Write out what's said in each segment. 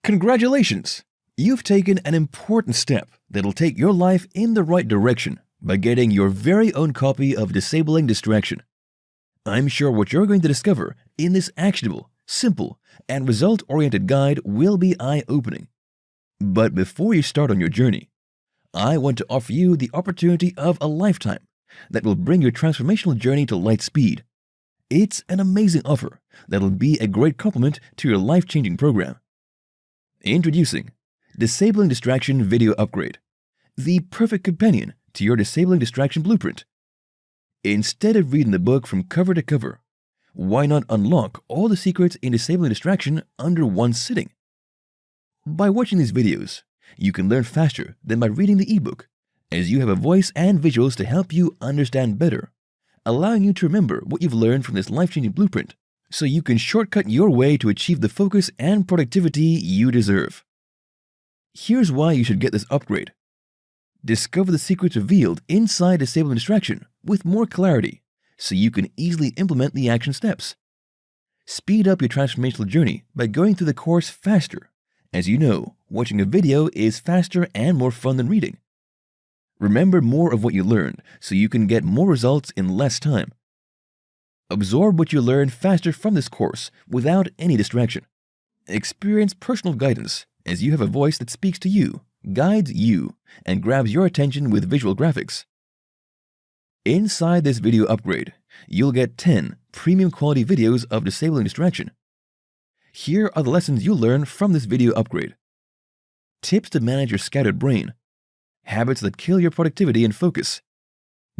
Congratulations! You've taken an important step that'll take your life in the right direction by getting your very own copy of Disabling Distraction. I'm sure what you're going to discover in this actionable, simple, and result-oriented guide will be eye-opening. But before you start on your journey, I want to offer you the opportunity of a lifetime that will bring your transformational journey to light speed. It's an amazing offer that'll be a great complement to your life-changing program. Introducing Disabling Distraction Video Upgrade, the perfect companion to your Disabling Distraction Blueprint. Instead of reading the book from cover to cover, why not unlock all the secrets in Disabling Distraction under one sitting? By watching these videos, you can learn faster than by reading the ebook, as you have a voice and visuals to help you understand better, allowing you to remember what you've learned from this life-changing blueprint, so you can shortcut your way to achieve the focus and productivity you deserve. Here's why you should get this upgrade. Discover the secrets revealed inside Disabling Distraction with more clarity, so you can easily implement the action steps. Speed up your transformational journey by going through the course faster. As you know, watching a video is faster and more fun than reading. Remember more of what you learned so you can get more results in less time. Absorb what you learn faster from this course without any distraction. Experience personal guidance as you have a voice that speaks to you, guides you, and grabs your attention with visual graphics. Inside this video upgrade, you'll get 10 premium quality videos of Disabling Distraction. Here are the lessons you'll learn from this video upgrade. Tips to manage your scattered brain. Habits that kill your productivity and focus.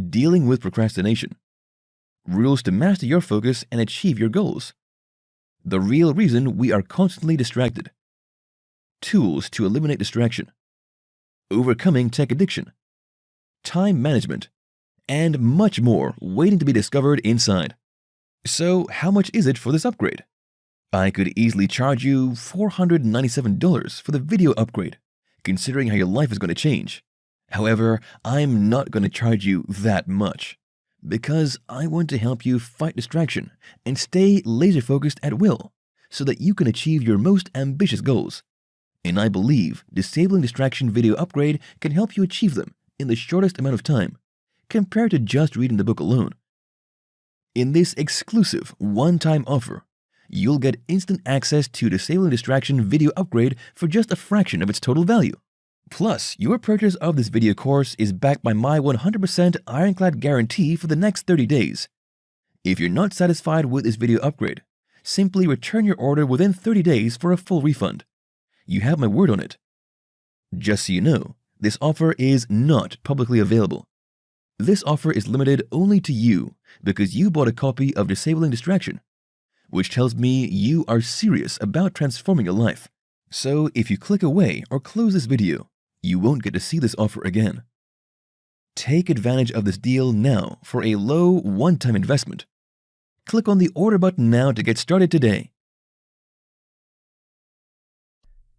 Dealing with procrastination. Rules to master your focus and achieve your goals. The real reason we are constantly distracted. Tools to eliminate distraction. Overcoming tech addiction. Time management. And much more waiting to be discovered inside. So, how much is it for this upgrade? I could easily charge you $497 for the video upgrade, considering how your life is going to change. However, I'm not going to charge you that much, because I want to help you fight distraction and stay laser-focused at will, so that you can achieve your most ambitious goals. And I believe Disabling Distraction Video Upgrade can help you achieve them in the shortest amount of time, compared to just reading the book alone. In this exclusive one-time offer, you'll get instant access to Disabling Distraction Video Upgrade for just a fraction of its total value. Plus, your purchase of this video course is backed by my 100% ironclad guarantee for the next 30 days. If you're not satisfied with this video upgrade, simply return your order within 30 days for a full refund. You have my word on it. Just so you know, this offer is not publicly available. This offer is limited only to you because you bought a copy of Disabling Distraction, which tells me you are serious about transforming your life. So if you click away or close this video, you won't get to see this offer again. Take advantage of this deal now for a low one-time investment. Click on the order button now to get started today.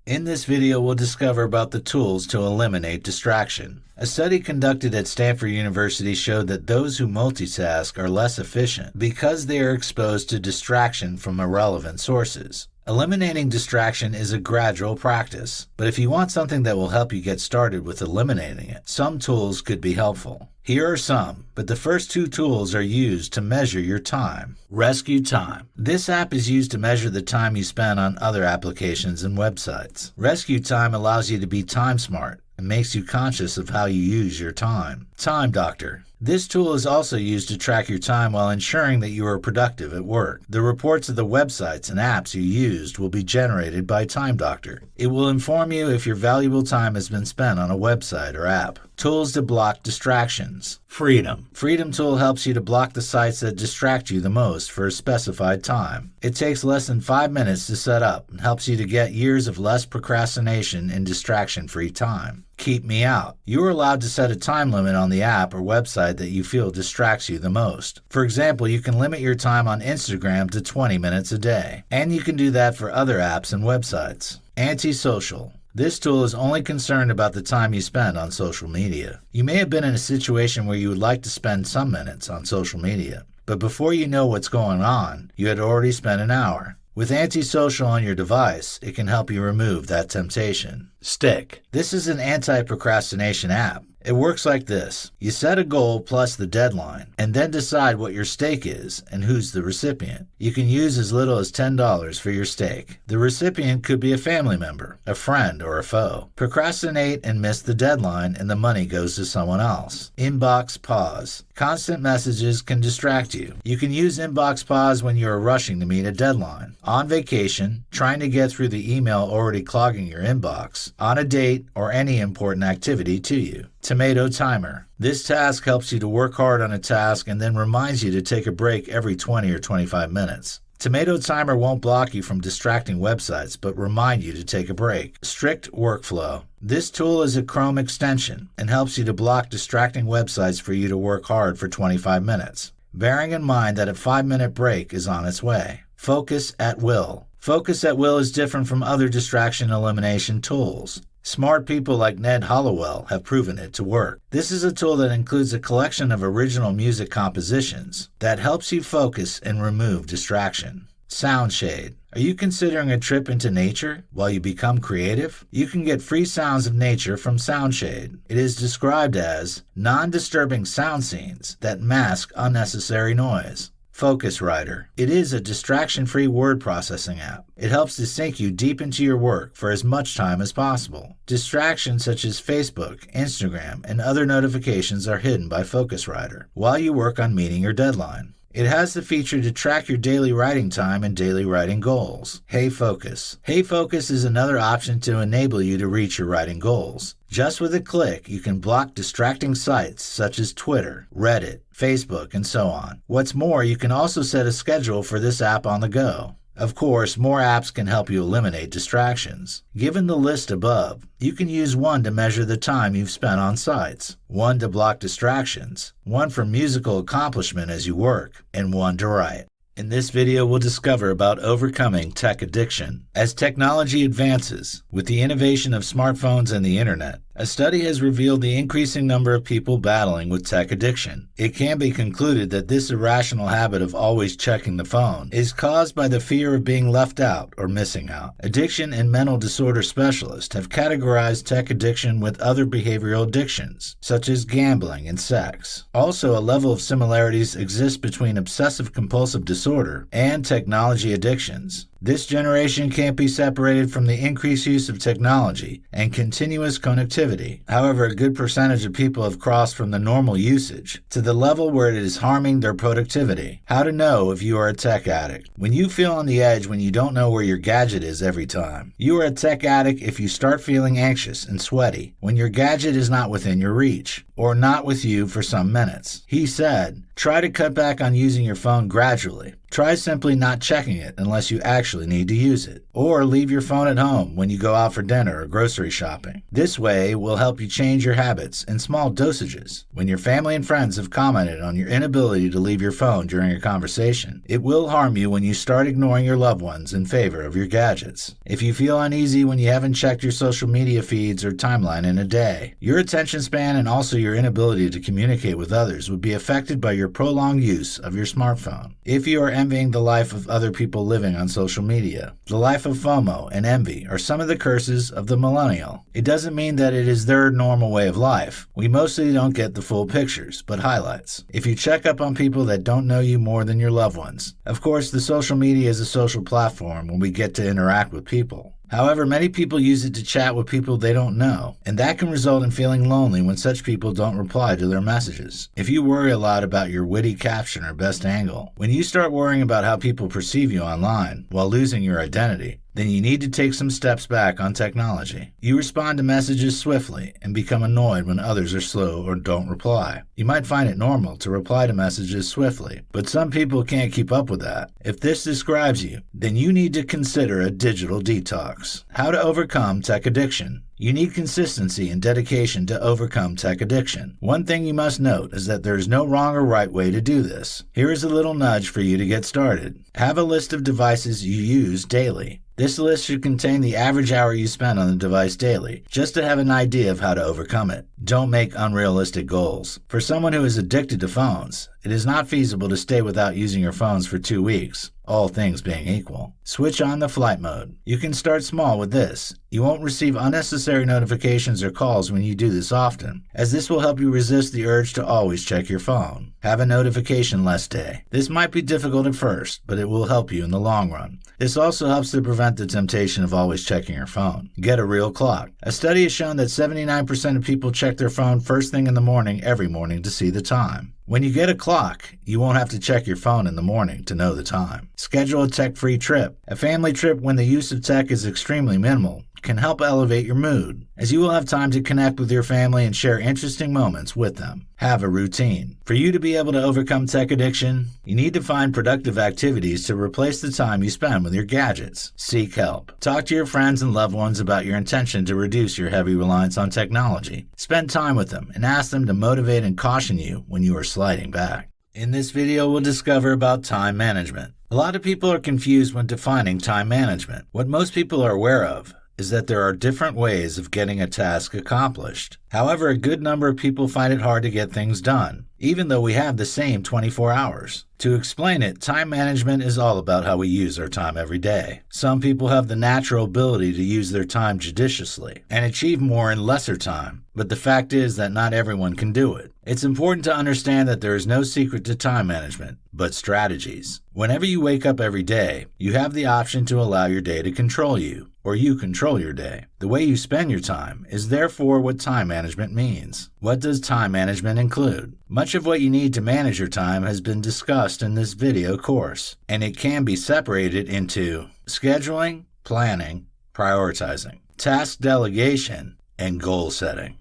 In this video, we'll discover about the tools to eliminate distraction. A study conducted at Stanford University showed that those who multitask are less efficient because they are exposed to distraction from irrelevant sources. Eliminating distraction is a gradual practice, but if you want something that will help you get started with eliminating it, some tools could be helpful. Here are some, but the first two tools are used to measure your time. Rescue Time. This app is used to measure the time you spend on other applications and websites. Rescue Time allows you to be time smart and makes you conscious of how you use your time. Time Doctor. This tool is also used to track your time while ensuring that you are productive at work. The reports of the websites and apps you used will be generated by Time Doctor. It will inform you if your valuable time has been spent on a website or app. Tools to block distractions. Freedom. Freedom Tool helps you to block the sites that distract you the most for a specified time. It takes less than 5 minutes to set up and helps you to get years of less procrastination and distraction-free time. Keep Me Out. You are allowed to set a time limit on the app or website that you feel distracts you the most. For example, you can limit your time on Instagram to 20 minutes a day. And you can do that for other apps and websites. Antisocial. This tool is only concerned about the time you spend on social media. You may have been in a situation where you would like to spend some minutes on social media, but before you know what's going on, you had already spent an hour. With Antisocial on your device, it can help you remove that temptation. Stick. This is an anti-procrastination app. It works like this. You set a goal plus the deadline, and then decide what your stake is and who's the recipient. You can use as little as $10 for your stake. The recipient could be a family member, a friend, or a foe. Procrastinate and miss the deadline, and the money goes to someone else. Inbox pause. Constant messages can distract you. You can use inbox pause when you are rushing to meet a deadline, on vacation, trying to get through the email already clogging your inbox, on a date, or any important activity to you. Tomato timer. This task helps you to work hard on a task and then reminds you to take a break every 20 or 25 minutes. Tomato timer won't block you from distracting websites, but remind you to take a break. Strict workflow. This tool is a Chrome extension and helps you to block distracting websites for you to work hard for 25 minutes, bearing in mind that a 5-minute break is on its way. Focus at will. Focus at will is different from other distraction elimination tools. Smart people like Ned Hollowell have proven it to work. This is a tool that includes a collection of original music compositions that helps you focus and remove distraction. Soundshade. Are you considering a trip into nature while you become creative? You can get free sounds of nature from Soundshade. It is described as non-disturbing sound scenes that mask unnecessary noise. Focuswriter. It is a distraction-free word processing app. It helps to sink you deep into your work for as much time as possible. Distractions such as Facebook, Instagram, and other notifications are hidden by Focuswriter while you work on meeting your deadline. It has the feature to track your daily writing time and daily writing goals. Hey Focus. Hey Focus is another option to enable you to reach your writing goals. Just with a click, you can block distracting sites such as Twitter, Reddit, Facebook, and so on. What's more, you can also set a schedule for this app on the go. Of course, more apps can help you eliminate distractions. Given the list above, you can use one to measure the time you've spent on sites, one to block distractions, one for musical accomplishment as you work, and one to write. In this video, we'll discover about overcoming tech addiction. As technology advances, with the innovation of smartphones and the internet, a study has revealed the increasing number of people battling with tech addiction. It can be concluded that this irrational habit of always checking the phone is caused by the fear of being left out or missing out. Addiction and mental disorder specialists have categorized tech addiction with other behavioral addictions, such as gambling and sex. Also, a level of similarities exists between obsessive-compulsive disorder and technology addictions. This generation can't be separated from the increased use of technology and continuous connectivity. However, a good percentage of people have crossed from the normal usage to the level where it is harming their productivity. How to know if you are a tech addict. When you feel on the edge when you don't know where your gadget is every time. You are a tech addict if you start feeling anxious and sweaty when your gadget is not within your reach or not with you for some minutes. He said, try to cut back on using your phone gradually. Try simply not checking it unless you actually need to use it. Or leave your phone at home when you go out for dinner or grocery shopping. This way will help you change your habits in small dosages. When your family and friends have commented on your inability to leave your phone during a conversation, it will harm you when you start ignoring your loved ones in favor of your gadgets. If you feel uneasy when you haven't checked your social media feeds or timeline in a day, your attention span and also your inability to communicate with others would be affected by your prolonged use of your smartphone. If you are envying the life of other people living on social media, the life of FOMO and envy are some of the curses of the millennial. It doesn't mean that it is their normal way of life. We mostly don't get the full pictures, but highlights. If you check up on people that don't know you more than your loved ones. Of course, the social media is a social platform when we get to interact with people. However, many people use it to chat with people they don't know, and that can result in feeling lonely when such people don't reply to their messages. If you worry a lot about your witty caption or best angle, when you start worrying about how people perceive you online while losing your identity, then you need to take some steps back on technology. You respond to messages swiftly and become annoyed when others are slow or don't reply. You might find it normal to reply to messages swiftly, but some people can't keep up with that. If this describes you, then you need to consider a digital detox. How to overcome tech addiction. You need consistency and dedication to overcome tech addiction. One thing you must note is that there is no wrong or right way to do this. Here is a little nudge for you to get started. Have a list of devices you use daily. This list should contain the average hour you spend on the device daily, just to have an idea of how to overcome it. Don't make unrealistic goals. For someone who is addicted to phones, it is not feasible to stay without using your phones for 2 weeks, all things being equal. Switch on the flight mode. You can start small with this. You won't receive unnecessary notifications or calls when you do this often, as this will help you resist the urge to always check your phone. Have a notification-less day. This might be difficult at first, but it will help you in the long run. This also helps to prevent the temptation of always checking your phone. Get a real clock. A study has shown that 79% of people check their phone first thing in the morning every morning to see the time. When you get a clock, you won't have to check your phone in the morning to know the time. Schedule a tech-free trip. A family trip when the use of tech is extremely minimal can help elevate your mood, as you will have time to connect with your family and share interesting moments with them. Have a routine. For you to be able to overcome tech addiction, you need to find productive activities to replace the time you spend with your gadgets. Seek help. Talk to your friends and loved ones about your intention to reduce your heavy reliance on technology. Spend time with them and ask them to motivate and caution you when you are sliding back. In this video, we'll discover about time management. A lot of people are confused when defining time management. What most people are aware of is that there are different ways of getting a task accomplished. However, a good number of people find it hard to get things done, even though we have the same 24 hours. To explain it, time management is all about how we use our time every day. Some people have the natural ability to use their time judiciously and achieve more in lesser time, but the fact is that not everyone can do it. It's important to understand that there is no secret to time management, but strategies. Whenever you wake up every day, you have the option to allow your day to control you, or you control your day. The way you spend your time is therefore what time management means. What does time management include? Much of what you need to manage your time has been discussed in this video course, and it can be separated into scheduling, planning, prioritizing, task delegation, and goal setting.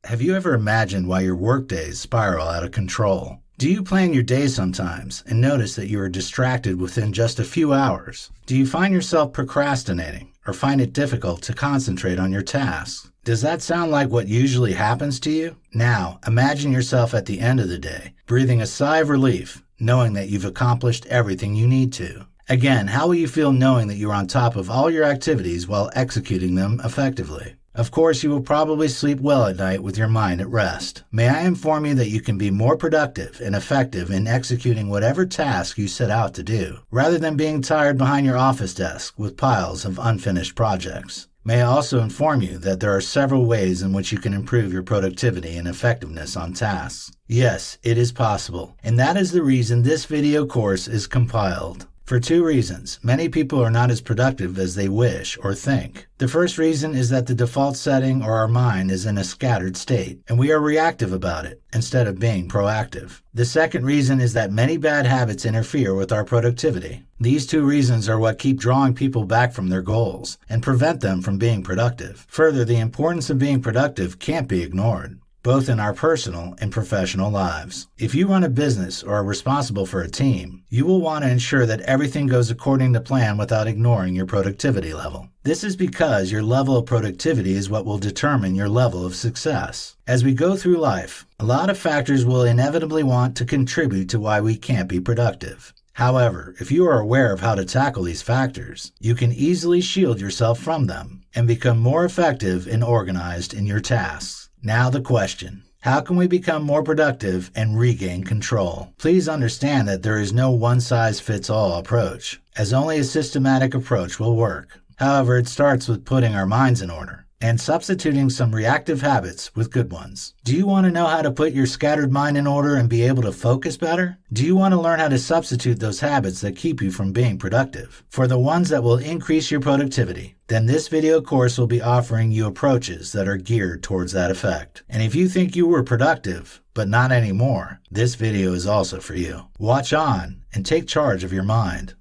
Have you ever imagined why your workdays spiral out of control? Do you plan your day sometimes and notice that you are distracted within just a few hours? Do you find yourself procrastinating or find it difficult to concentrate on your tasks? Does that sound like what usually happens to you? Now, imagine yourself at the end of the day, breathing a sigh of relief, knowing that you've accomplished everything you need to. Again, how will you feel knowing that you're on top of all your activities while executing them effectively? Of course, you will probably sleep well at night with your mind at rest. May I inform you that you can be more productive and effective in executing whatever task you set out to do, rather than being tired behind your office desk with piles of unfinished projects. May I also inform you that there are several ways in which you can improve your productivity and effectiveness on tasks. Yes, it is possible, and that is the reason this video course is compiled. For two reasons, many people are not as productive as they wish or think. The first reason is that the default setting or our mind is in a scattered state, and we are reactive about it instead of being proactive. The second reason is that many bad habits interfere with our productivity. These two reasons are what keep drawing people back from their goals and prevent them from being productive. Further, the importance of being productive can't be ignored, both in our personal and professional lives. If you run a business or are responsible for a team, you will want to ensure that everything goes according to plan without ignoring your productivity level. This is because your level of productivity is what will determine your level of success. As we go through life, a lot of factors will inevitably want to contribute to why we can't be productive. However, if you are aware of how to tackle these factors, you can easily shield yourself from them and become more effective and organized in your tasks. Now the question, how can we become more productive and regain control? Please understand that there is no one-size-fits-all approach, as only a systematic approach will work. However, it starts with putting our minds in order and substituting some reactive habits with good ones. Do you want to know how to put your scattered mind in order and be able to focus better? Do you want to learn how to substitute those habits that keep you from being productive for the ones that will increase your productivity? Then this video course will be offering you approaches that are geared towards that effect. And if you think you were productive, but not anymore, this video is also for you. Watch on and take charge of your mind.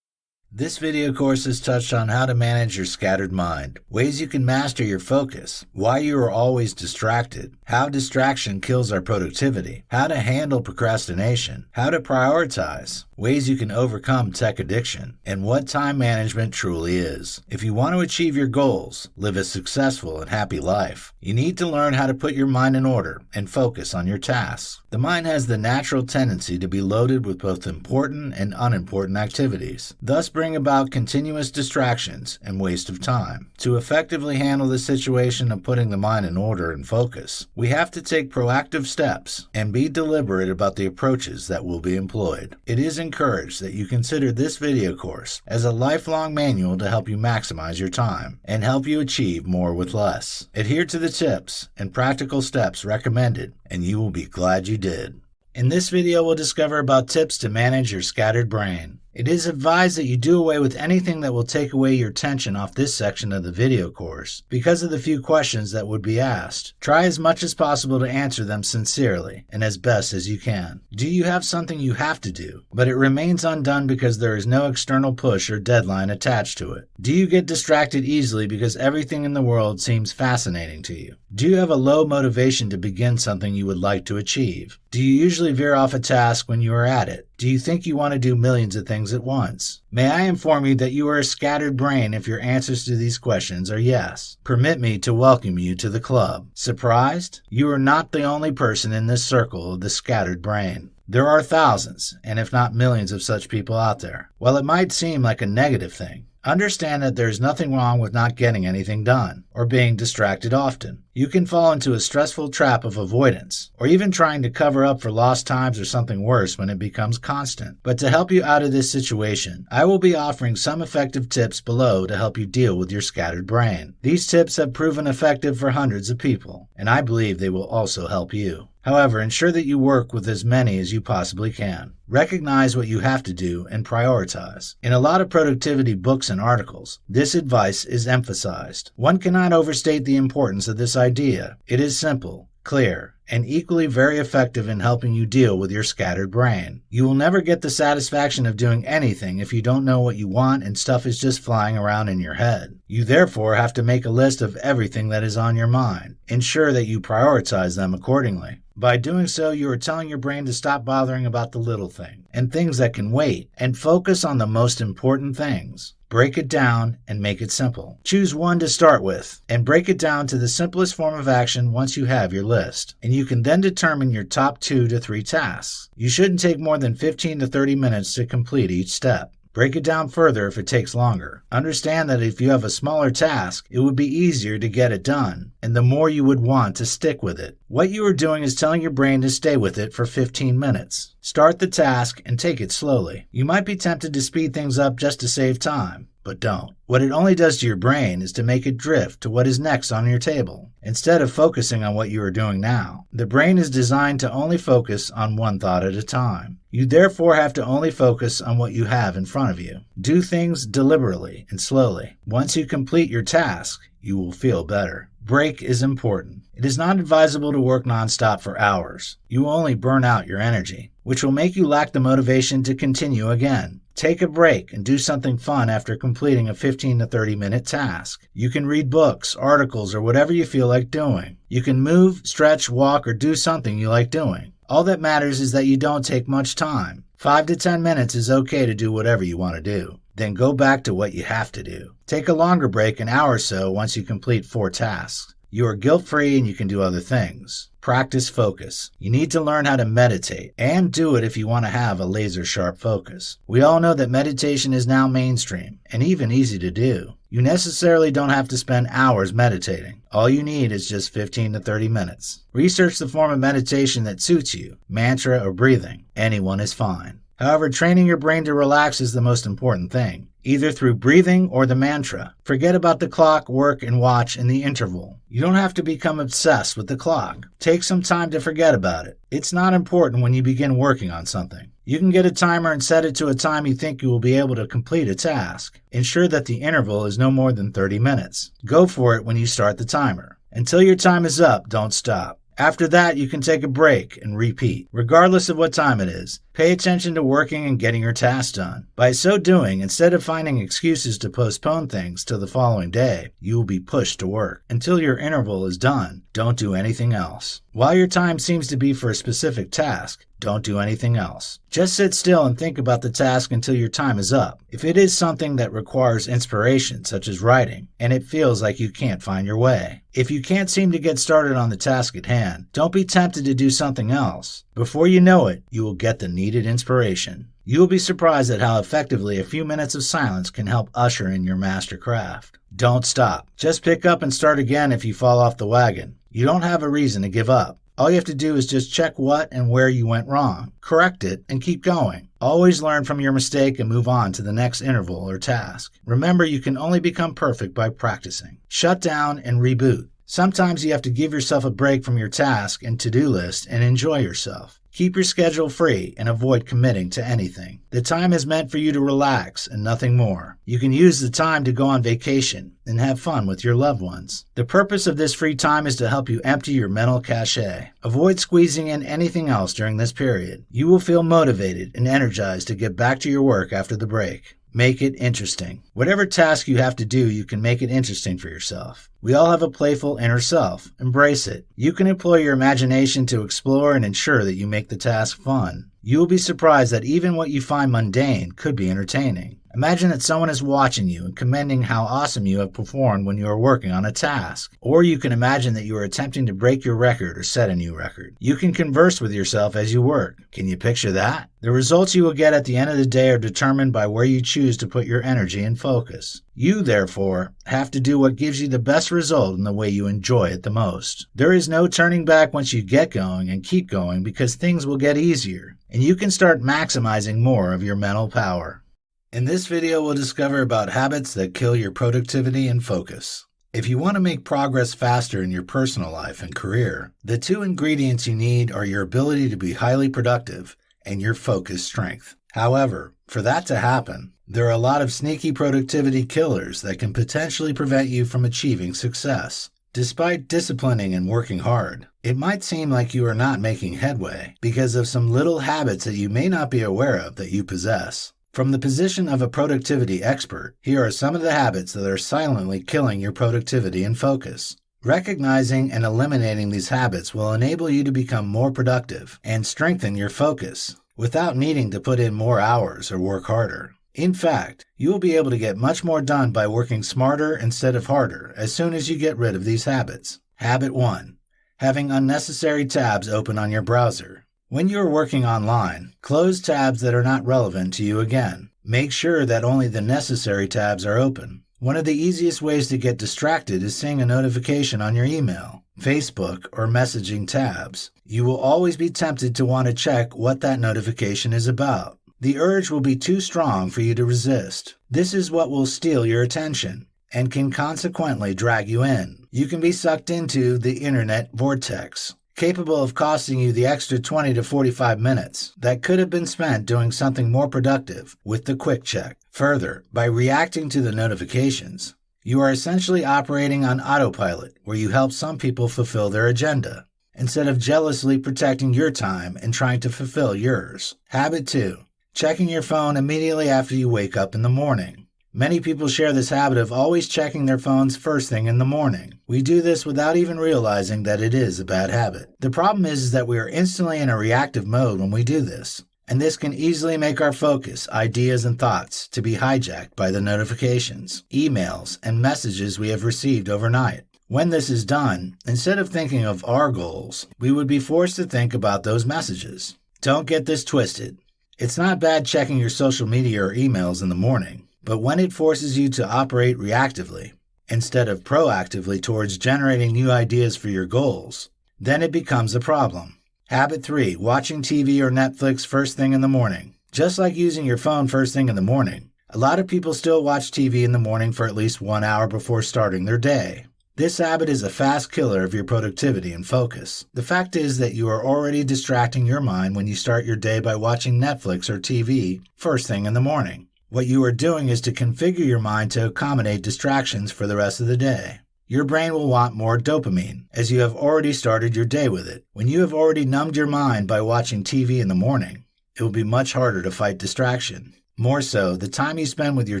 This video course has touched on how to manage your scattered mind, ways you can master your focus, why you are always distracted, how distraction kills our productivity, how to handle procrastination, how to prioritize, ways you can overcome tech addiction, and what time management truly is. If you want to achieve your goals, live a successful and happy life, you need to learn how to put your mind in order and focus on your tasks. The mind has the natural tendency to be loaded with both important and unimportant activities, thus bring about continuous distractions and waste of time. To effectively handle the situation of putting the mind in order and focus, we have to take proactive steps and be deliberate about the approaches that will be employed. It is encouraged that you consider this video course as a lifelong manual to help you maximize your time and help you achieve more with less. Adhere to the tips and practical steps recommended, and you will be glad you did. In this video, we'll discover about tips to manage your scattered brain. It is advised that you do away with anything that will take away your attention off this section of the video course because of the few questions that would be asked. Try as much as possible to answer them sincerely and as best as you can. Do you have something you have to do, but it remains undone because there is no external push or deadline attached to it? Do you get distracted easily because everything in the world seems fascinating to you? Do you have a low motivation to begin something you would like to achieve? Do you usually veer off a task when you are at it? Do you think you want to do millions of things at once? May I inform you that you are a scattered brain if your answers to these questions are yes. Permit me to welcome you to the club. Surprised? You are not the only person in this circle of the scattered brain. There are thousands, and if not millions of such people out there. While it might seem like a negative thing, understand that there is nothing wrong with not getting anything done or being distracted often. You can fall into a stressful trap of avoidance or even trying to cover up for lost times or something worse when it becomes constant. But to help you out of this situation, I will be offering some effective tips below to help you deal with your scattered brain. These tips have proven effective for hundreds of people, and I believe they will also help you. However, ensure that you work with as many as you possibly can. Recognize what you have to do and prioritize. In a lot of productivity books and articles, this advice is emphasized. One cannot overstate the importance of this idea. It is simple, clear, and equally very effective in helping you deal with your scattered brain. You will never get the satisfaction of doing anything if you don't know what you want and stuff is just flying around in your head. You therefore have to make a list of everything that is on your mind. Ensure that you prioritize them accordingly. By doing so, you are telling your brain to stop bothering about the little thing and things that can wait and focus on the most important things. Break it down and make it simple. Choose one to start with and break it down to the simplest form of action once you have your list. And you can then determine your top 2 to 3 tasks. You shouldn't take more than 15 to 30 minutes to complete each step. Break it down further if it takes longer. Understand that if you have a smaller task, it would be easier to get it done, and the more you would want to stick with it. What you are doing is telling your brain to stay with it for 15 minutes. Start the task and take it slowly. You might be tempted to speed things up just to save time, but don't. What it only does to your brain is to make it drift to what is next on your table, instead of focusing on what you are doing now. The brain is designed to only focus on one thought at a time. You therefore have to only focus on what you have in front of you. Do things deliberately and slowly. Once you complete your task, you will feel better. Break is important. It is not advisable to work nonstop for hours. You will only burn out your energy, which will make you lack the motivation to continue again. Take a break and do something fun after completing a 15 to 30 minute task. You can read books, articles, or whatever you feel like doing. You can move, stretch, walk, or do something you like doing. All that matters is that you don't take much time. 5 to 10 minutes is okay to do whatever you want to do. Then go back to what you have to do. Take a longer break, an hour or so, once you complete 4 tasks. You are guilt-free and you can do other things. Practice focus. You need to learn how to meditate and do it if you want to have a laser-sharp focus. We all know that meditation is now mainstream and even easy to do. You necessarily don't have to spend hours meditating. All you need is just 15 to 30 minutes. Research the form of meditation that suits you, mantra or breathing. Anyone is fine. However, training your brain to relax is the most important thing, either through breathing or the mantra. Forget about the clock, work, and watch in the interval. You don't have to become obsessed with the clock. Take some time to forget about it. It's not important when you begin working on something. You can get a timer and set it to a time you think you will be able to complete a task. Ensure that the interval is no more than 30 minutes. Go for it when you start the timer. Until your time is up, don't stop. After that, you can take a break and repeat. Regardless of what time it is, pay attention to working and getting your tasks done. By so doing, instead of finding excuses to postpone things till the following day, you will be pushed to work. Until your interval is done, don't do anything else. While your time seems to be for a specific task, don't do anything else. Just sit still and think about the task until your time is up. If it is something that requires inspiration, such as writing, and it feels like you can't find your way. If you can't seem to get started on the task at hand, don't be tempted to do something else. Before you know it, you will get the needed inspiration. You will be surprised at how effectively a few minutes of silence can help usher in your master craft. Don't stop. Just pick up and start again if you fall off the wagon. You don't have a reason to give up. All you have to do is just check what and where you went wrong, correct it, and keep going. Always learn from your mistake and move on to the next interval or task. Remember, you can only become perfect by practicing. Shut down and reboot. Sometimes you have to give yourself a break from your task and to-do list and enjoy yourself. Keep your schedule free and avoid committing to anything. The time is meant for you to relax and nothing more. You can use the time to go on vacation and have fun with your loved ones. The purpose of this free time is to help you empty your mental cache. Avoid squeezing in anything else during this period. You will feel motivated and energized to get back to your work after the break. Make it interesting. Whatever task you have to do, you can make it interesting for yourself. We all have a playful inner self. Embrace it. You can employ your imagination to explore and ensure that you make the task fun. You will be surprised that even what you find mundane could be entertaining. Imagine that someone is watching you and commending how awesome you have performed when you are working on a task. Or you can imagine that you are attempting to break your record or set a new record. You can converse with yourself as you work. Can you picture that? The results you will get at the end of the day are determined by where you choose to put your energy and focus. You, therefore, have to do what gives you the best result in the way you enjoy it the most. There is no turning back once you get going and keep going because things will get easier, and you can start maximizing more of your mental power. In this video, we'll discover about habits that kill your productivity and focus. If you want to make progress faster in your personal life and career, the two ingredients you need are your ability to be highly productive and your focus strength. However, for that to happen, there are a lot of sneaky productivity killers that can potentially prevent you from achieving success. Despite disciplining and working hard, it might seem like you are not making headway because of some little habits that you may not be aware of that you possess. From the position of a productivity expert, here are some of the habits that are silently killing your productivity and focus. Recognizing and eliminating these habits will enable you to become more productive and strengthen your focus without needing to put in more hours or work harder. In fact, you will be able to get much more done by working smarter instead of harder as soon as you get rid of these habits. Habit 1. Having unnecessary tabs open on your browser. When you are working online, close tabs that are not relevant to you again. Make sure that only the necessary tabs are open. One of the easiest ways to get distracted is seeing a notification on your email, Facebook, or messaging tabs. You will always be tempted to want to check what that notification is about. The urge will be too strong for you to resist. This is what will steal your attention and can consequently drag you in. You can be sucked into the internet vortex, capable of costing you the extra 20 to 45 minutes that could have been spent doing something more productive with the quick check. Further, by reacting to the notifications, you are essentially operating on autopilot where you help some people fulfill their agenda, instead of jealously protecting your time and trying to fulfill yours. Habit 2. Checking your phone immediately after you wake up in the morning. Many people share this habit of always checking their phones first thing in the morning. We do this without even realizing that it is a bad habit. The problem is that we are instantly in a reactive mode when we do this, and this can easily make our focus, ideas, and thoughts to be hijacked by the notifications, emails, and messages we have received overnight. When this is done, instead of thinking of our goals, we would be forced to think about those messages. Don't get this twisted. It's not bad checking your social media or emails in the morning. But when it forces you to operate reactively, instead of proactively towards generating new ideas for your goals, then it becomes a problem. Habit 3. Watching TV or Netflix first thing in the morning. Just like using your phone first thing in the morning, a lot of people still watch TV in the morning for at least 1 hour before starting their day. This habit is a fast killer of your productivity and focus. The fact is that you are already distracting your mind when you start your day by watching Netflix or TV first thing in the morning. What you are doing is to configure your mind to accommodate distractions for the rest of the day. Your brain will want more dopamine, as you have already started your day with it. When you have already numbed your mind by watching TV in the morning, it will be much harder to fight distraction. More so, the time you spend with your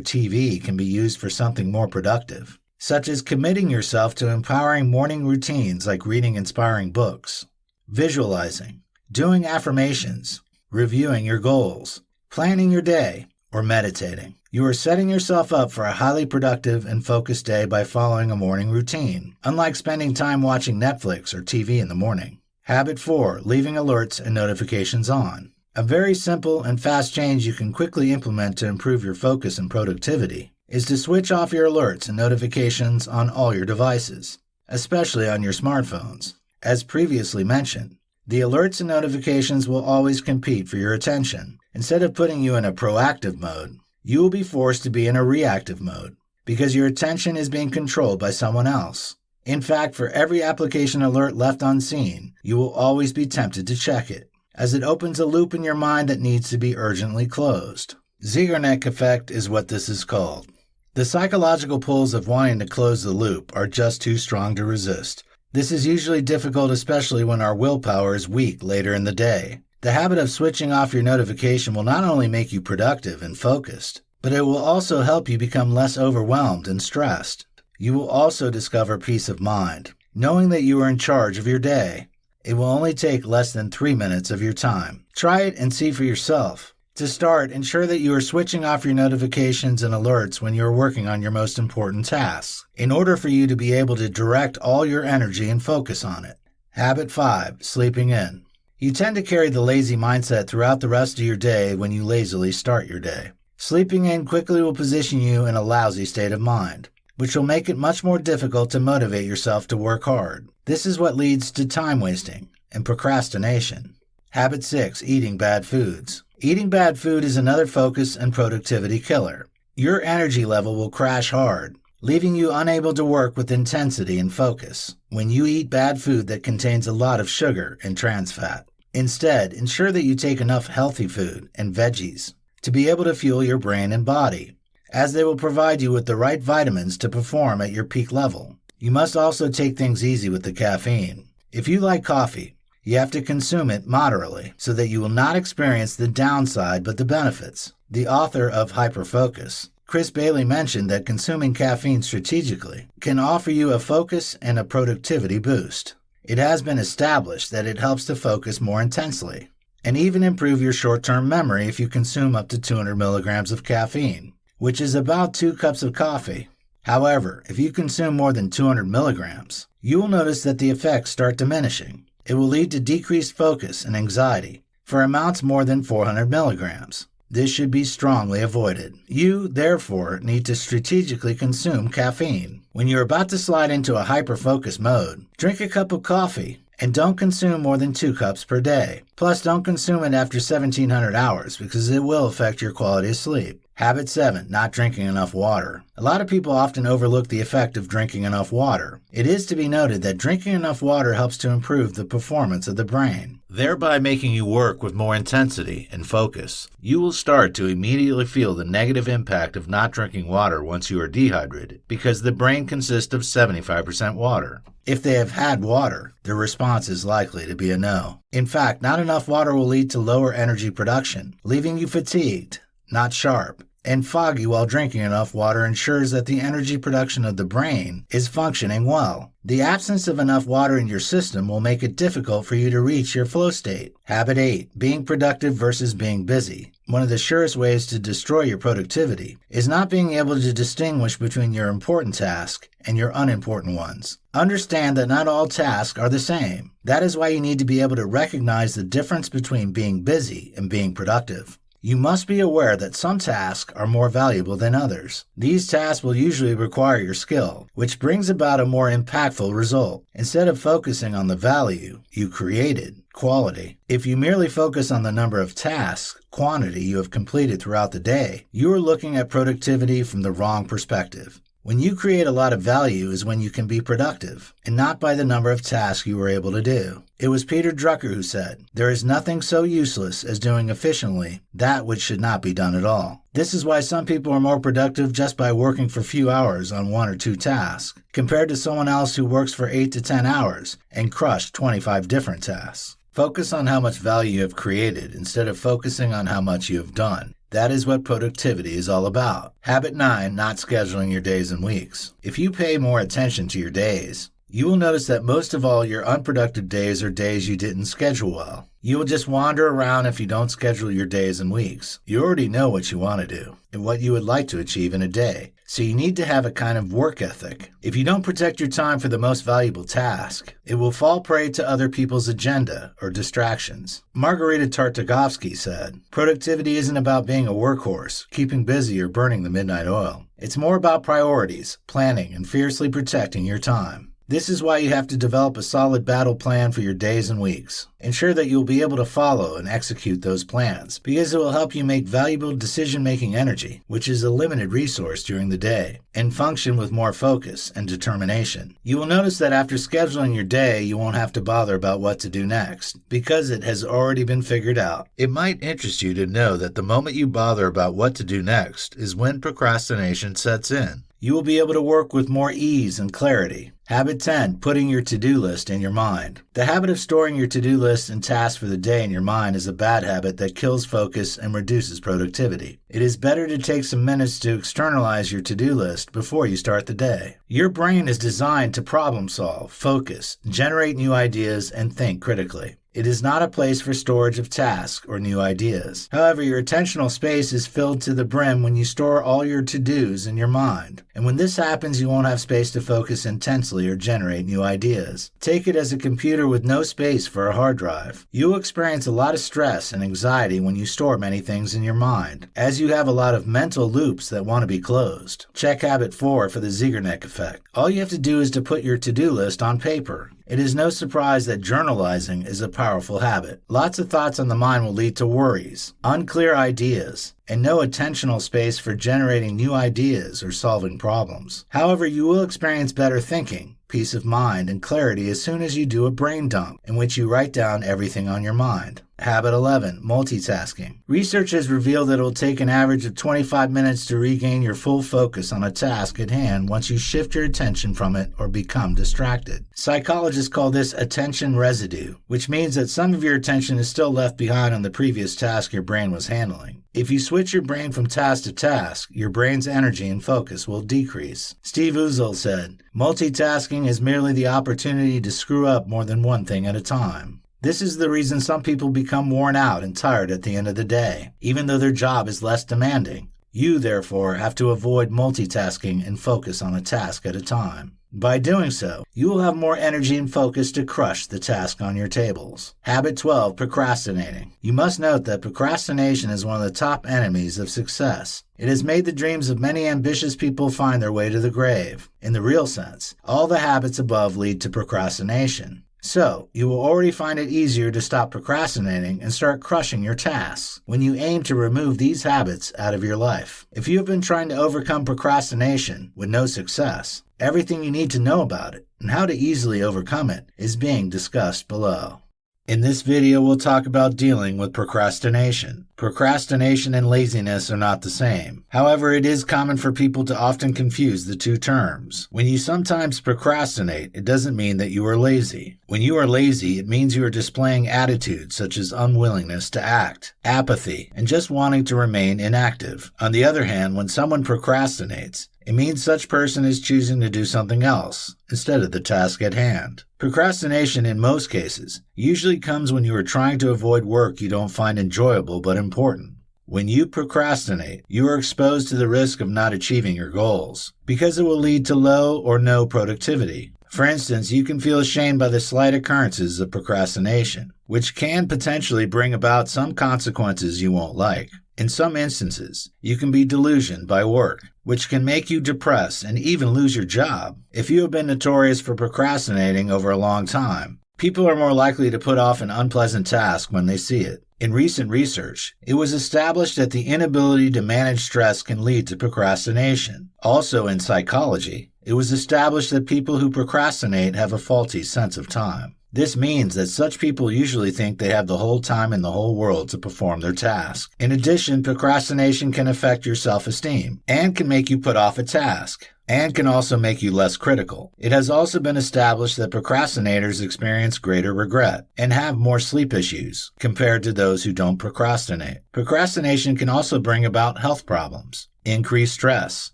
TV can be used for something more productive, such as committing yourself to empowering morning routines like reading inspiring books, visualizing, doing affirmations, reviewing your goals, planning your day, or meditating. You are setting yourself up for a highly productive and focused day by following a morning routine, unlike spending time watching Netflix or TV in the morning. Habit 4. Leaving alerts and notifications on. A very simple and fast change you can quickly implement to improve your focus and productivity is to switch off your alerts and notifications on all your devices, especially on your smartphones. As previously mentioned, the alerts and notifications will always compete for your attention. Instead of putting you in a proactive mode, you will be forced to be in a reactive mode because your attention is being controlled by someone else. In fact, for every application alert left unseen, you will always be tempted to check it, as it opens a loop in your mind that needs to be urgently closed. Zeigarnik effect is what this is called. The psychological pulls of wanting to close the loop are just too strong to resist. This is usually difficult, especially when our willpower is weak later in the day. The habit of switching off your notification will not only make you productive and focused, but it will also help you become less overwhelmed and stressed. You will also discover peace of mind, knowing that you are in charge of your day. It will only take less than 3 minutes of your time. Try it and see for yourself. To start, ensure that you are switching off your notifications and alerts when you are working on your most important tasks, in order for you to be able to direct all your energy and focus on it. Habit 5. Sleeping in. You tend to carry the lazy mindset throughout the rest of your day when you lazily start your day. Sleeping in quickly will position you in a lousy state of mind, which will make it much more difficult to motivate yourself to work hard. This is what leads to time wasting and procrastination. Habit 6. Eating bad foods. Eating bad food is another focus and productivity killer. Your energy level will crash hard, leaving you unable to work with intensity and focus when you eat bad food that contains a lot of sugar and trans fat. Instead, ensure that you take enough healthy food and veggies to be able to fuel your brain and body, as they will provide you with the right vitamins to perform at your peak level. You must also take things easy with the caffeine. If you like coffee, you have to consume it moderately so that you will not experience the downside but the benefits. The author of Hyperfocus, Chris Bailey, mentioned that consuming caffeine strategically can offer you a focus and a productivity boost. It has been established that it helps to focus more intensely and even improve your short-term memory if you consume up to 200 milligrams of caffeine, which is about 2 cups of coffee. However, if you consume more than 200 milligrams, you will notice that the effects start diminishing. It will lead to decreased focus and anxiety for amounts more than 400 milligrams. This should be strongly avoided. You, therefore, need to strategically consume caffeine. When you're about to slide into a hyper-focus mode, drink a cup of coffee and don't consume more than 2 cups per day. Plus, don't consume it after 1700 hours because it will affect your quality of sleep. Habit 7. Not drinking enough water. A lot of people often overlook the effect of drinking enough water. It is to be noted that drinking enough water helps to improve the performance of the brain, thereby making you work with more intensity and focus. You will start to immediately feel the negative impact of not drinking water once you are dehydrated, because the brain consists of 75% water. If they have had water, their response is likely to be a no. In fact, not enough water will lead to lower energy production, leaving you fatigued, not sharp, and foggy. While drinking enough water ensures that the energy production of the brain is functioning well. The absence of enough water in your system will make it difficult for you to reach your flow state. Habit 8. Being productive versus being busy. One of the surest ways to destroy your productivity is not being able to distinguish between your important tasks and your unimportant ones. Understand that not all tasks are the same. That is why you need to be able to recognize the difference between being busy and being productive. You must be aware that some tasks are more valuable than others. These tasks will usually require your skill, which brings about a more impactful result. Instead of focusing on the value you created, quality. If you merely focus on the number of tasks, quantity you have completed throughout the day, you are looking at productivity from the wrong perspective. When you create a lot of value is when you can be productive, and not by the number of tasks you were able to do. It was Peter Drucker who said, "There is nothing so useless as doing efficiently that which should not be done at all." This is why some people are more productive just by working for a few hours on 1 or 2 tasks, compared to someone else who works for 8 to 10 hours and crushed 25 different tasks. Focus on how much value you have created instead of focusing on how much you have done. That is what productivity is all about. Habit 9. Not scheduling your days and weeks. If you pay more attention to your days, You will notice that most of all your unproductive days are days you didn't schedule well. You will just wander around if you don't schedule your days and weeks. You already know what you want to do and what you would like to achieve in a day. So you need to have a kind of work ethic. If you don't protect your time for the most valuable task, it will fall prey to other people's agenda or distractions. Margarita Tartakovsky said, "Productivity isn't about being a workhorse, keeping busy, or burning the midnight oil. It's more about priorities, planning, and fiercely protecting your time." This is why you have to develop a solid battle plan for your days and weeks. Ensure that you'll be able to follow and execute those plans, because it will help you make valuable decision-making energy, which is a limited resource during the day, and function with more focus and determination. You will notice that after scheduling your day, you won't have to bother about what to do next, because it has already been figured out. It might interest you to know that the moment you bother about what to do next is when procrastination sets in. You will be able to work with more ease and clarity. Habit 10, putting your to-do list in your mind. The habit of storing your to-do list and tasks for the day in your mind is a bad habit that kills focus and reduces productivity. It is better to take some minutes to externalize your to-do list before you start the day. Your brain is designed to problem solve, focus, generate new ideas, and think critically. It is not a place for storage of tasks or new ideas. However, your attentional space is filled to the brim when you store all your to-dos in your mind. And when this happens, you won't have space to focus intensely or generate new ideas. Take it as a computer with no space for a hard drive. You will experience a lot of stress and anxiety when you store many things in your mind, as you have a lot of mental loops that want to be closed. Check habit 4 for the Zeigarnik effect. All you have to do is to put your to-do list on paper. It is no surprise that journalizing is a powerful habit. Lots of thoughts on the mind will lead to worries, unclear ideas, and no attentional space for generating new ideas or solving problems. However, you will experience better thinking, peace of mind, and clarity as soon as you do a brain dump in which you write down everything on your mind. Habit 11, multitasking. Research has revealed that it will take an average of 25 minutes to regain your full focus on a task at hand once you shift your attention from it or become distracted. Psychologists call this attention residue, which means that some of your attention is still left behind on the previous task your brain was handling. If you switch your brain from task to task, your brain's energy and focus will decrease. Steve Uzel said, "Multitasking is merely the opportunity to screw up more than one thing at a time." This is the reason some people become worn out and tired at the end of the day, even though their job is less demanding. You, therefore, have to avoid multitasking and focus on a task at a time. By doing so, you will have more energy and focus to crush the task on your tables. Habit 12, procrastinating. You must note that procrastination is one of the top enemies of success. It has made the dreams of many ambitious people find their way to the grave. In the real sense, all the habits above lead to procrastination. So, you will already find it easier to stop procrastinating and start crushing your tasks when you aim to remove these habits out of your life. If you have been trying to overcome procrastination with no success, everything you need to know about it and how to easily overcome it is being discussed below. In this video, we'll talk about dealing with procrastination. Procrastination and laziness are not the same. However, it is common for people to often confuse the two terms. When you sometimes procrastinate, it doesn't mean that you are lazy. When you are lazy, it means you are displaying attitudes such as unwillingness to act, apathy, and just wanting to remain inactive. On the other hand, when someone procrastinates, it means such person is choosing to do something else instead of the task at hand. Procrastination, in most cases, usually comes when you are trying to avoid work you don't find enjoyable but important. When you procrastinate, you are exposed to the risk of not achieving your goals, because it will lead to low or no productivity. For instance, you can feel ashamed by the slight occurrences of procrastination, which can potentially bring about some consequences you won't like. In some instances, you can be delusioned by work, which can make you depressed and even lose your job. If you have been notorious for procrastinating over a long time, people are more likely to put off an unpleasant task when they see it. In recent research, it was established that the inability to manage stress can lead to procrastination. Also in psychology, it was established that people who procrastinate have a faulty sense of time. This means that such people usually think they have the whole time in the whole world to perform their task. In addition, procrastination can affect your self-esteem and can make you put off a task, and can also make you less critical. It has also been established that procrastinators experience greater regret and have more sleep issues compared to those who don't procrastinate. Procrastination can also bring about health problems, increased stress,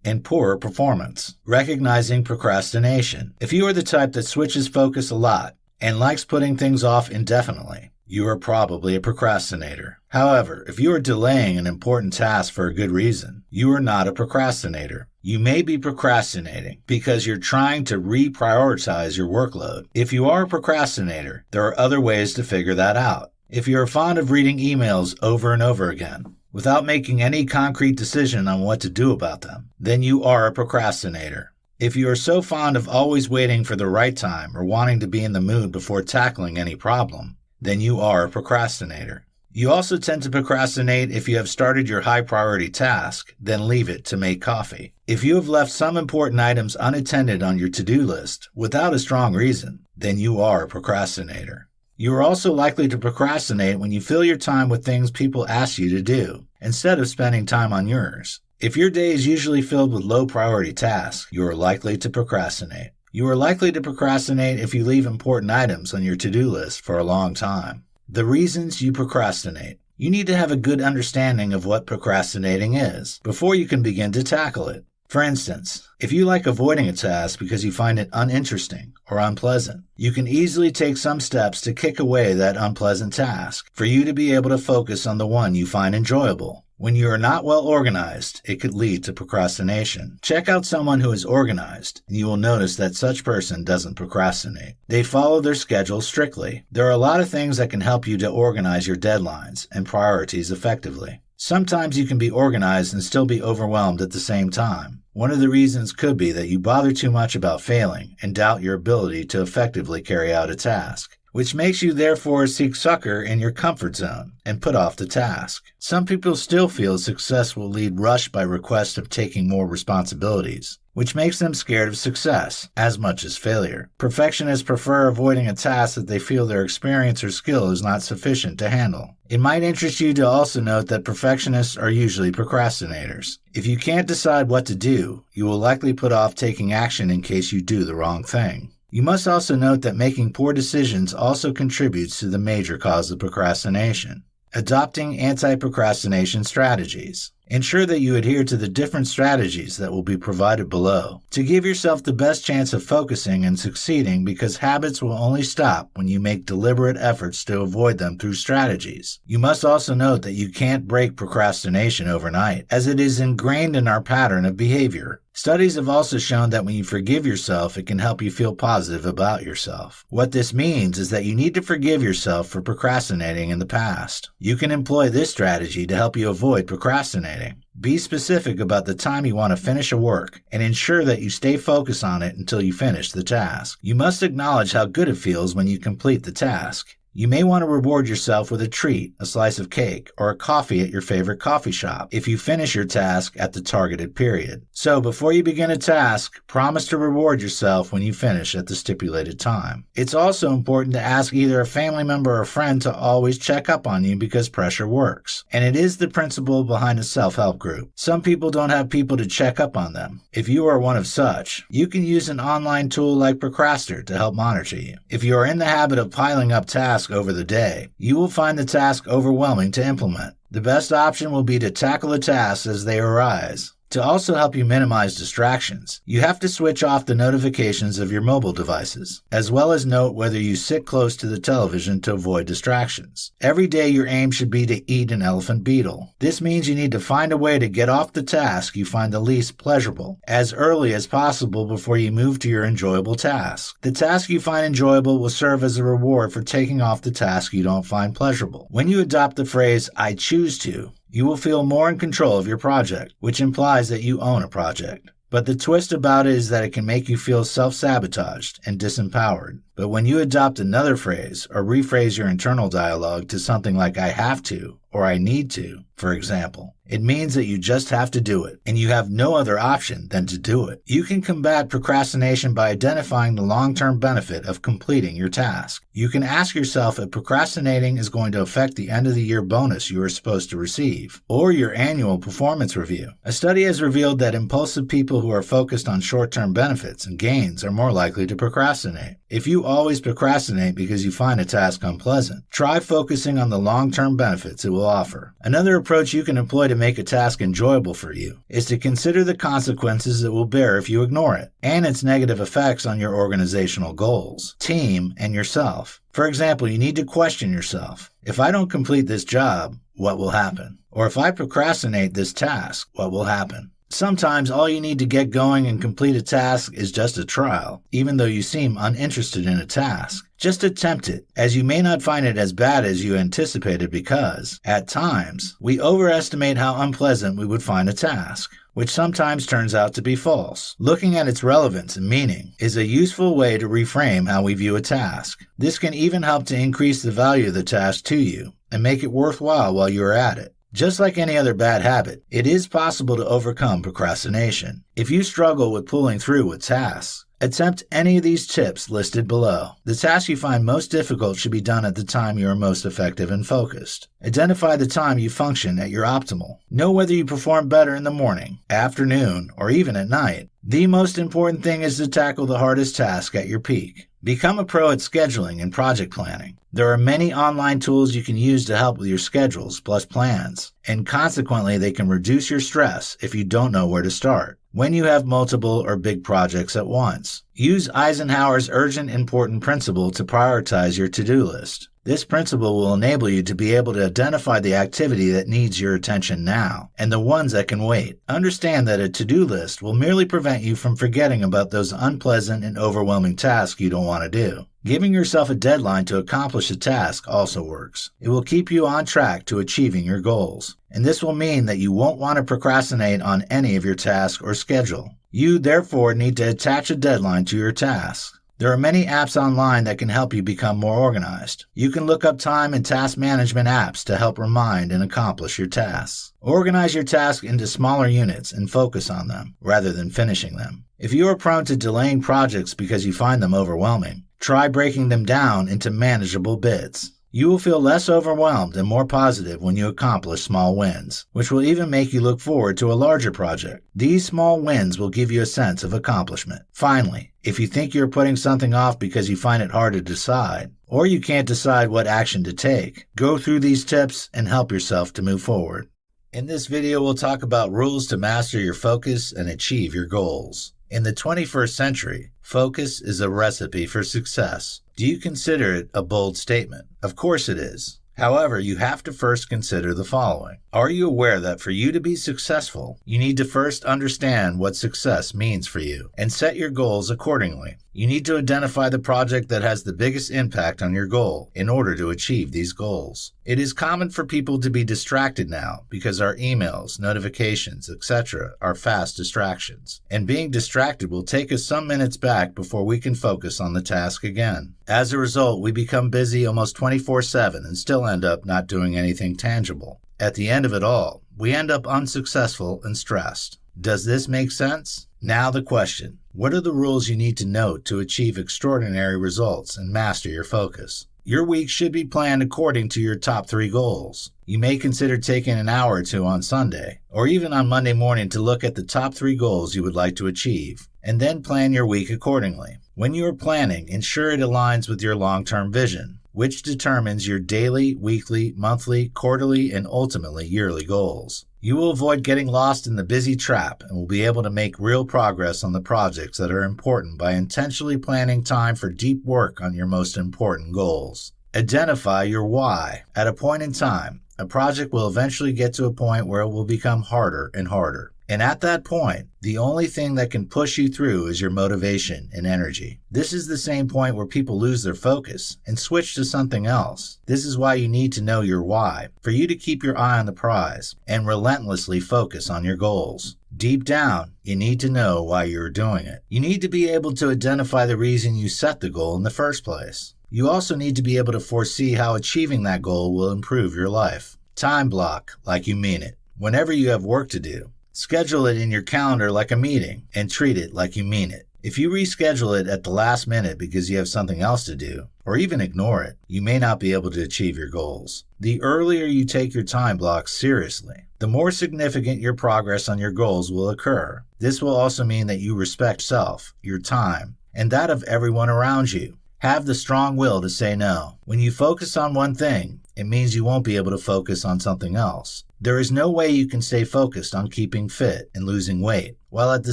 and poorer performance. Recognizing procrastination. If you are the type that switches focus a lot and likes putting things off indefinitely, you are probably a procrastinator. However, if you are delaying an important task for a good reason, you are not a procrastinator. You may be procrastinating because you're trying to reprioritize your workload. If you are a procrastinator, there are other ways to figure that out. If you are fond of reading emails over and over again, without making any concrete decision on what to do about them, then you are a procrastinator. If you are so fond of always waiting for the right time or wanting to be in the mood before tackling any problem, then you are a procrastinator. You also tend to procrastinate if you have started your high-priority task, then leave it to make coffee. If you have left some important items unattended on your to-do list without a strong reason, then you are a procrastinator. You are also likely to procrastinate when you fill your time with things people ask you to do, instead of spending time on yours. If your day is usually filled with low-priority tasks, you are likely to procrastinate. You are likely to procrastinate if you leave important items on your to-do list for a long time. The reasons you procrastinate. You need to have a good understanding of what procrastinating is before you can begin to tackle it. For instance, if you like avoiding a task because you find it uninteresting or unpleasant, you can easily take some steps to kick away that unpleasant task for you to be able to focus on the one you find enjoyable. When you are not well organized, it could lead to procrastination. Check out someone who is organized, and you will notice that such person doesn't procrastinate. They follow their schedule strictly. There are a lot of things that can help you to organize your deadlines and priorities effectively. Sometimes you can be organized and still be overwhelmed at the same time. One of the reasons could be that you bother too much about failing and doubt your ability to effectively carry out a task, which makes you therefore seek succor in your comfort zone and put off the task. Some people still feel success will lead rushed by request of taking more responsibilities, which makes them scared of success as much as failure. Perfectionists prefer avoiding a task that they feel their experience or skill is not sufficient to handle. It might interest you to also note that perfectionists are usually procrastinators. If you can't decide what to do, you will likely put off taking action in case you do the wrong thing. You must also note that making poor decisions also contributes to the major cause of procrastination. Adopting anti-procrastination strategies. Ensure that you adhere to the different strategies that will be provided below to give yourself the best chance of focusing and succeeding, because habits will only stop when you make deliberate efforts to avoid them through strategies. You must also note that you can't break procrastination overnight, as it is ingrained in our pattern of behavior. Studies have also shown that when you forgive yourself, it can help you feel positive about yourself. What this means is that you need to forgive yourself for procrastinating in the past. You can employ this strategy to help you avoid procrastinating. Be specific about the time you want to finish a work and ensure that you stay focused on it until you finish the task. You must acknowledge how good it feels when you complete the task. You may want to reward yourself with a treat, a slice of cake, or a coffee at your favorite coffee shop if you finish your task at the targeted period. So before you begin a task, promise to reward yourself when you finish at the stipulated time. It's also important to ask either a family member or friend to always check up on you, because pressure works. And it is the principle behind a self-help group. Some people don't have people to check up on them. If you are one of such, you can use an online tool like Procrastor to help monitor you. If you are in the habit of piling up tasks over the day, you will find the task overwhelming to implement. The best option will be to tackle the tasks as they arise. To also help you minimize distractions, you have to switch off the notifications of your mobile devices, as well as note whether you sit close to the television to avoid distractions. Every day your aim should be to eat an elephant beetle. This means you need to find a way to get off the task you find the least pleasurable as early as possible before you move to your enjoyable task. The task you find enjoyable will serve as a reward for taking off the task you don't find pleasurable. When you adopt the phrase, "I choose to," you will feel more in control of your project, which implies that you own a project. But the twist about it is that it can make you feel self-sabotaged and disempowered. But when you adopt another phrase or rephrase your internal dialogue to something like "I have to" or "I need to," for example, it means that you just have to do it, and you have no other option than to do it. You can combat procrastination by identifying the long-term benefit of completing your task. You can ask yourself if procrastinating is going to affect the end-of-the-year bonus you are supposed to receive, or your annual performance review. A study has revealed that impulsive people who are focused on short-term benefits and gains are more likely to procrastinate. If you always procrastinate because you find a task unpleasant, try focusing on the long-term benefits it will offer. Another approach approach you can employ to make a task enjoyable for you is to consider the consequences it will bear if you ignore it, and its negative effects on your organizational goals, team, and yourself. For example, you need to question yourself. If I don't complete this job, what will happen? Or if I procrastinate this task, what will happen? Sometimes all you need to get going and complete a task is just a trial, even though you seem uninterested in a task. Just attempt it, as you may not find it as bad as you anticipated because, at times, we overestimate how unpleasant we would find a task, which sometimes turns out to be false. Looking at its relevance and meaning is a useful way to reframe how we view a task. This can even help to increase the value of the task to you and make it worthwhile while you are at it. Just like any other bad habit, it is possible to overcome procrastination. If you struggle with pulling through with tasks, attempt any of these tips listed below. The task you find most difficult should be done at the time you are most effective and focused. Identify the time you function at your optimal. Know whether you perform better in the morning, afternoon, or even at night. The most important thing is to tackle the hardest task at your peak. Become a pro at scheduling and project planning. There are many online tools you can use to help with your schedules plus plans, and consequently they can reduce your stress if you don't know where to start when you have multiple or big projects at once. Use Eisenhower's urgent important principle to prioritize your to-do list. This principle will enable you to be able to identify the activity that needs your attention now and the ones that can wait. Understand that a to-do list will merely prevent you from forgetting about those unpleasant and overwhelming tasks you don't want to do. Giving yourself a deadline to accomplish a task also works. It will keep you on track to achieving your goals, and this will mean that you won't want to procrastinate on any of your tasks or schedule. You, therefore, need to attach a deadline to your tasks. There are many apps online that can help you become more organized. You can look up time and task management apps to help remind and accomplish your tasks. Organize your tasks into smaller units and focus on them, rather than finishing them. If you are prone to delaying projects because you find them overwhelming, try breaking them down into manageable bits. You will feel less overwhelmed and more positive when you accomplish small wins, which will even make you look forward to a larger project. These small wins will give you a sense of accomplishment. Finally, if you think you're putting something off because you find it hard to decide, or you can't decide what action to take, go through these tips and help yourself to move forward. In this video, we'll talk about rules to master your focus and achieve your goals. In the 21st century, focus is a recipe for success. Do you consider it a bold statement? Of course it is. However, you have to first consider the following. Are you aware that for you to be successful, you need to first understand what success means for you and set your goals accordingly? You need to identify the project that has the biggest impact on your goal in order to achieve these goals. It is common for people to be distracted now because our emails, notifications, etc. are fast distractions, and being distracted will take us some minutes back before we can focus on the task again. As a result, we become busy almost 24/7 and still end up not doing anything tangible. At the end of it all, we end up unsuccessful and stressed. Does this make sense? Now the question, what are the rules you need to note to achieve extraordinary results and master your focus? Your week should be planned according to your top 3 goals. You may consider taking an hour or two on Sunday, or even on Monday morning to look at the top 3 goals you would like to achieve, and then plan your week accordingly. When you are planning, ensure it aligns with your long-term vision, which determines your daily, weekly, monthly, quarterly, and ultimately yearly goals. You will avoid getting lost in the busy trap and will be able to make real progress on the projects that are important by intentionally planning time for deep work on your most important goals. Identify your why. At a point in time, a project will eventually get to a point where it will become harder and harder. And at that point, the only thing that can push you through is your motivation and energy. This is the same point where people lose their focus and switch to something else. This is why you need to know your why, for you to keep your eye on the prize and relentlessly focus on your goals. Deep down, you need to know why you're doing it. You need to be able to identify the reason you set the goal in the first place. You also need to be able to foresee how achieving that goal will improve your life. Time block like you mean it. Whenever you have work to do, schedule it in your calendar like a meeting and treat it like you mean it. If you reschedule it at the last minute because you have something else to do, or even ignore it, you may not be able to achieve your goals. The earlier you take your time blocks seriously, the more significant your progress on your goals will occur. This will also mean that you respect yourself, your time, and that of everyone around you. Have the strong will to say no. When you focus on one thing, it means you won't be able to focus on something else. There is no way you can stay focused on keeping fit and losing weight, while at the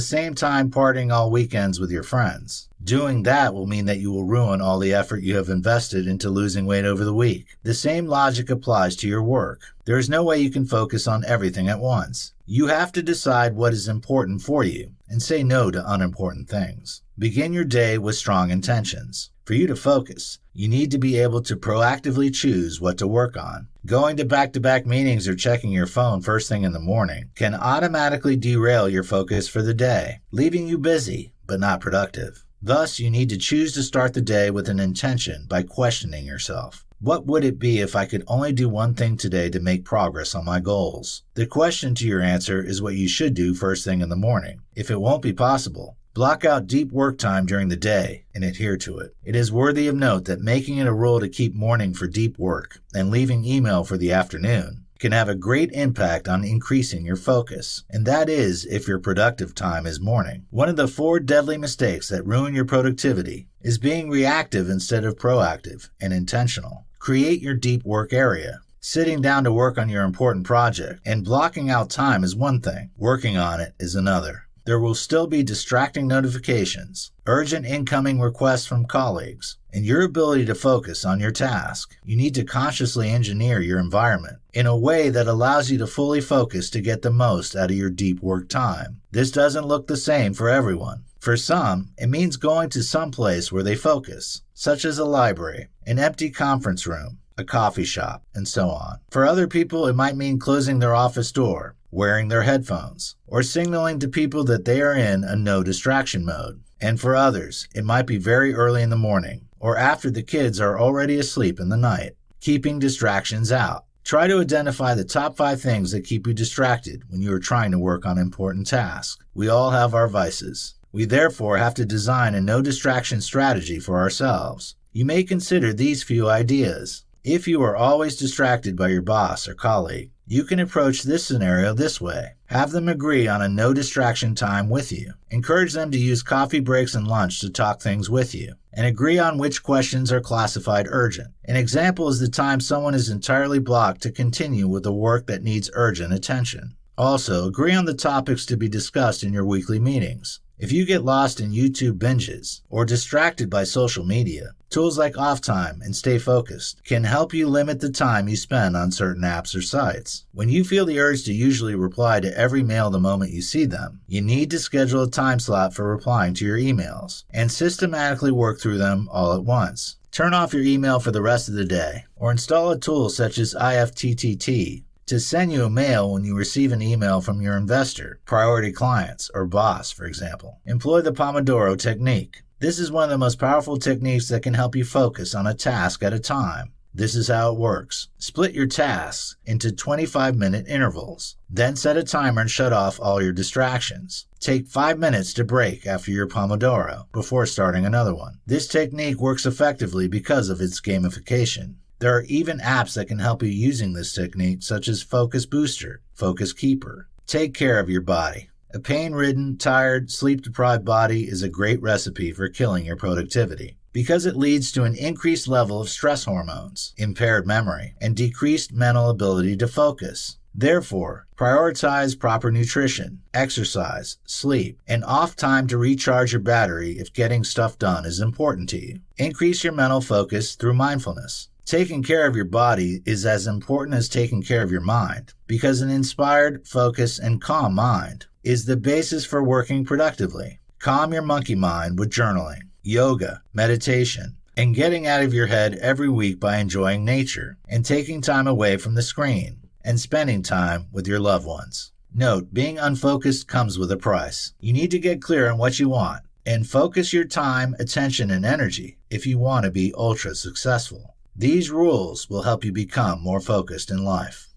same time partying all weekends with your friends. Doing that will mean that you will ruin all the effort you have invested into losing weight over the week. The same logic applies to your work. There is no way you can focus on everything at once. You have to decide what is important for you and say no to unimportant things. Begin your day with strong intentions. For you to focus, you need to be able to proactively choose what to work on. Going to back-to-back meetings or checking your phone first thing in the morning can automatically derail your focus for the day, leaving you busy but not productive. Thus, you need to choose to start the day with an intention by questioning yourself. What would it be if I could only do one thing today to make progress on my goals? The question to your answer is what you should do first thing in the morning. If it won't be possible, block out deep work time during the day and adhere to it. It is worthy of note that making it a rule to keep morning for deep work and leaving email for the afternoon can have a great impact on increasing your focus, and that is if your productive time is morning. One of the 4 deadly mistakes that ruin your productivity is being reactive instead of proactive and intentional. Create your deep work area. Sitting down to work on your important project and blocking out time is one thing. Working on it is another. There will still be distracting notifications, urgent incoming requests from colleagues, and your ability to focus on your task. You need to consciously engineer your environment in a way that allows you to fully focus to get the most out of your deep work time. This doesn't look the same for everyone. For some, it means going to some place where they focus, such as a library, an empty conference room, a coffee shop, and so on. For other people, it might mean closing their office door, wearing their headphones, or signaling to people that they are in a no distraction mode. And for others, it might be very early in the morning, or after the kids are already asleep in the night. Keeping distractions out. Try to identify the top 5 things that keep you distracted when you are trying to work on important tasks. We all have our vices. We therefore have to design a no distraction strategy for ourselves. You may consider these few ideas. If you are always distracted by your boss or colleague, you can approach this scenario this way. Have them agree on a no distraction time with you. Encourage them to use coffee breaks and lunch to talk things with you, and agree on which questions are classified urgent. An example is the time someone is entirely blocked to continue with the work that needs urgent attention. Also, agree on the topics to be discussed in your weekly meetings. If you get lost in YouTube binges or distracted by social media, tools like Off Time and Stay Focused can help you limit the time you spend on certain apps or sites. When you feel the urge to usually reply to every mail the moment you see them, you need to schedule a time slot for replying to your emails and systematically work through them all at once. Turn off your email for the rest of the day, or install a tool such as IFTTT to send you a mail when you receive an email from your investor, priority clients, or boss, for example. Employ the Pomodoro technique. This is one of the most powerful techniques that can help you focus on a task at a time. This is how it works. Split your tasks into 25-minute intervals. Then set a timer and shut off all your distractions. Take 5 minutes to break after your Pomodoro before starting another one. This technique works effectively because of its gamification. There are even apps that can help you using this technique, such as Focus Booster, Focus Keeper. Take care of your body. A pain-ridden, tired, sleep-deprived body is a great recipe for killing your productivity because it leads to an increased level of stress hormones, impaired memory, and decreased mental ability to focus. Therefore, prioritize proper nutrition, exercise, sleep, and off time to recharge your battery if getting stuff done is important to you. Increase your mental focus through mindfulness. Taking care of your body is as important as taking care of your mind, because an inspired, focused, and calm mind is the basis for working productively. Calm your monkey mind with journaling, yoga, meditation, and getting out of your head every week by enjoying nature and taking time away from the screen and spending time with your loved ones. Note, being unfocused comes with a price. You need to get clear on what you want and focus your time, attention, and energy if you want to be ultra successful. These rules will help you become more focused in life.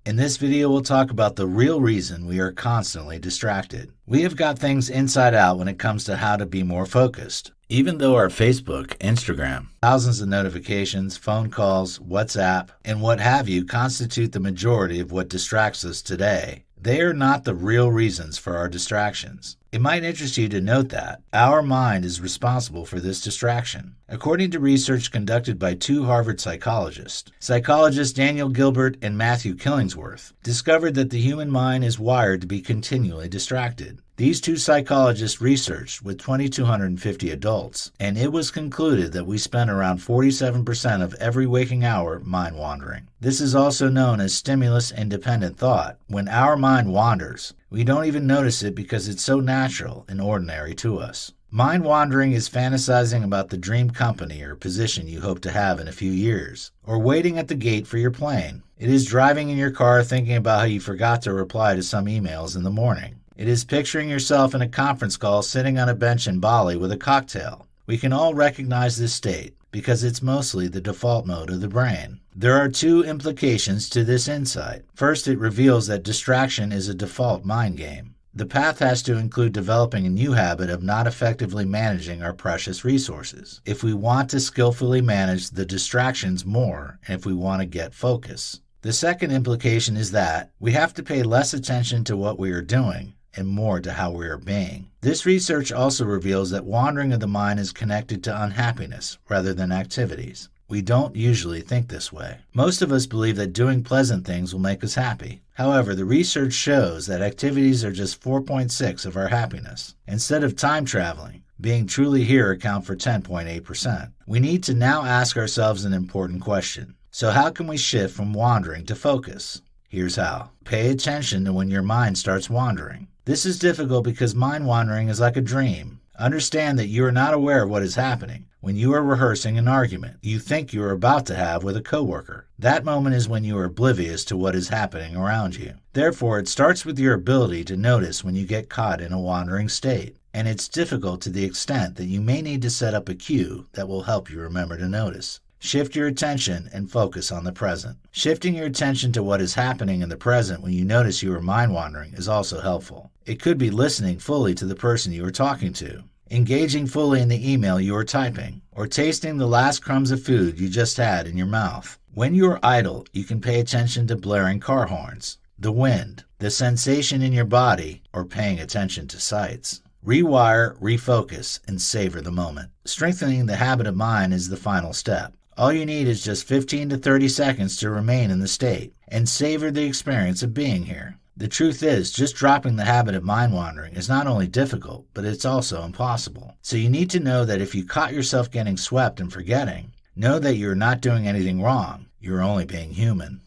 In this video, we'll talk about the real reason we are constantly distracted. We have got things inside out when it comes to how to be more focused. Even though our Facebook, Instagram, thousands of notifications, phone calls, WhatsApp, and what have you constitute the majority of what distracts us today, They are not the real reasons for our distractions. It might interest you to note that our mind is responsible for this distraction. According to research conducted by two Harvard psychologists, psychologists Daniel Gilbert and Matthew Killingsworth discovered that the human mind is wired to be continually distracted. These two psychologists researched with 2,250 adults, and it was concluded that we spend around 47% of every waking hour mind wandering. This is also known as stimulus-independent thought. When our mind wanders, we don't even notice it because it's so natural and ordinary to us. Mind wandering is fantasizing about the dream company or position you hope to have in a few years, or waiting at the gate for your plane. It is driving in your car thinking about how you forgot to reply to some emails in the morning. It is picturing yourself in a conference call sitting on a bench in Bali with a cocktail. We can all recognize this state because it's mostly the default mode of the brain. There are two implications to this insight. First, it reveals that distraction is a default mind game. The path has to include developing a new habit of not effectively managing our precious resources if we want to skillfully manage the distractions more and if we want to get focus. The second implication is that we have to pay less attention to what we are doing and more to how we are being. This research also reveals that wandering of the mind is connected to unhappiness rather than activities. We don't usually think this way. Most of us believe that doing pleasant things will make us happy. However, the research shows that activities are just 4.6% of our happiness. Instead of time traveling, being truly here account for 10.8%. We need to now ask ourselves an important question. So how can we shift from wandering to focus? Here's how. Pay attention to when your mind starts wandering. This is difficult because mind wandering is like a dream. Understand that you are not aware of what is happening. When you are rehearsing an argument you think you are about to have with a coworker, that moment is when you are oblivious to what is happening around you. Therefore, it starts with your ability to notice when you get caught in a wandering state. And it's difficult to the extent that you may need to set up a cue that will help you remember to notice. Shift your attention and focus on the present. Shifting your attention to what is happening in the present when you notice you are mind wandering is also helpful. It could be listening fully to the person you are talking to, engaging fully in the email you are typing, or tasting the last crumbs of food you just had in your mouth. When you are idle, you can pay attention to blaring car horns, the wind, the sensation in your body, or paying attention to sights. Rewire, refocus, and savor the moment. Strengthening the habit of mind is the final step. All you need is just 15 to 30 seconds to remain in the state and savor the experience of being here. The truth is, just dropping the habit of mind wandering is not only difficult, but it's also impossible. So you need to know that if you caught yourself getting swept and forgetting, know that you're not doing anything wrong. You're only being human.